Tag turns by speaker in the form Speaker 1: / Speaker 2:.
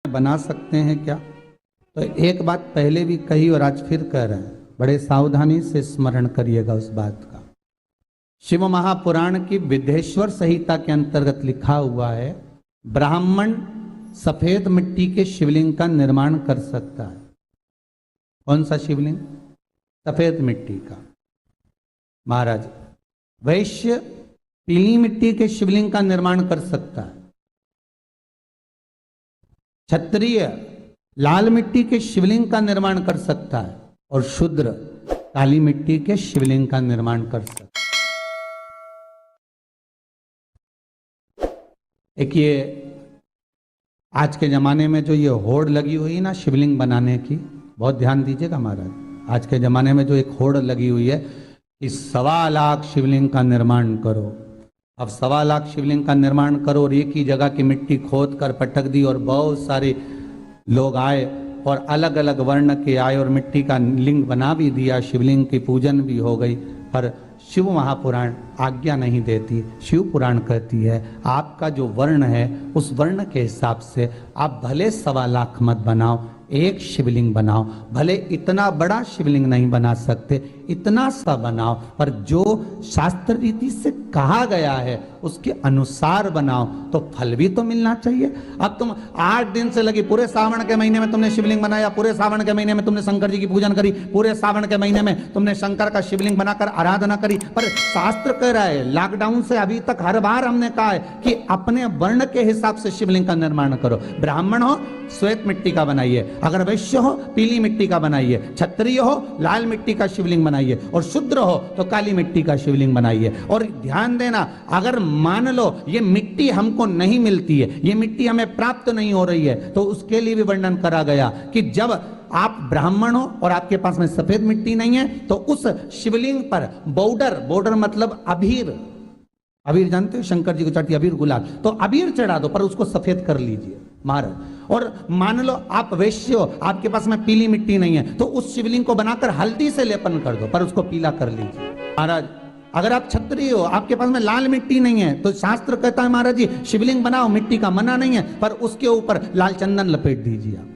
Speaker 1: बना सकते हैं क्या? तो एक बात पहले भी कही और आज फिर कह रहे हैं, बड़े सावधानी से स्मरण करिएगा उस बात का। शिव महापुराण की विदेश्वर संहिता के अंतर्गत लिखा हुआ है, ब्राह्मण सफेद मिट्टी के शिवलिंग का निर्माण कर सकता है। कौन सा शिवलिंग? सफेद मिट्टी का। महाराज, वैश्य पीली मिट्टी के शिवलिंग का निर्माण कर सकता है। क्षत्रिय लाल मिट्टी के शिवलिंग का निर्माण कर सकता है और शूद्र काली मिट्टी के शिवलिंग का निर्माण कर सकता है। एक ये आज के जमाने में जो ये होड़ लगी हुई ना शिवलिंग बनाने की, बहुत ध्यान दीजिएगा महाराज। आज के जमाने में जो एक होड़ लगी हुई है कि 1.25 लाख शिवलिंग का निर्माण करो। अब 1.25 लाख शिवलिंग का निर्माण करो और एक ही जगह की मिट्टी खोद कर पटक दी और बहुत सारे लोग आए और अलग अलग वर्ण के आए और मिट्टी का लिंग बना भी दिया, शिवलिंग की पूजन भी हो गई। पर शिव महापुराण आज्ञा नहीं देती। शिव पुराण कहती है आपका जो वर्ण है उस वर्ण के हिसाब से आप भले 1.25 लाख मत बनाओ, एक शिवलिंग बनाओ। भले इतना बड़ा शिवलिंग नहीं बना सकते, इतना सा बनाओ, पर जो शास्त्र रीति से कहा गया है उसके अनुसार बनाओ तो फल भी तो मिलना चाहिए। अब तुम 8 दिन से लगी, पूरे सावन के महीने में तुमने शिवलिंग बनाया, पूरे सावन के महीने में तुमने शंकर जी की पूजन करी, पूरे सावन के महीने में तुमने शंकर का शिवलिंग बनाकर आराधना करी, पर शास्त्र कह रहा है, लॉकडाउन से अभी तक हर बार हमने कहा है कि अपने वर्ण के हिसाब से शिवलिंग का निर्माण करो। ब्राह्मण हो श्वेत मिट्टी का बनाइए, अगर वैश्य हो पीली मिट्टी का बनाइए, क्षत्रिय हो लाल मिट्टी का शिवलिंग बनाइए और शूद्र हो तो काली मिट्टी का शिवलिंग बनाइए। और ध्यान देना, अगर मान लो ये मिट्टी हमको नहीं मिलती है, ये मिट्टी हमें प्राप्त नहीं हो रही है, तो उसके लिए भी वर्णन करा गया कि जब आप ब्राह्मण हो और आपके पास में सफेद मिट्टी नहीं है तो उस शिवलिंग पर बॉर्डर मतलब अबीर जानते हो, शंकर जी को चढ़ती अबीर गुलाल, तो अबीर चढ़ा दो पर उसको सफेद कर लीजिए महाराज। और मान लो आप वैश्य हो, आपके पास में पीली मिट्टी नहीं है तो उस शिवलिंग को बनाकर हल्दी से लेपन कर दो पर उसको पीला कर लीजिए महाराज। अगर आप क्षत्रिय हो, आपके पास में लाल मिट्टी नहीं है तो शास्त्र कहता है महाराज जी शिवलिंग बनाओ, मिट्टी का मना नहीं है, पर उसके ऊपर लाल चंदन लपेट दीजिए आप।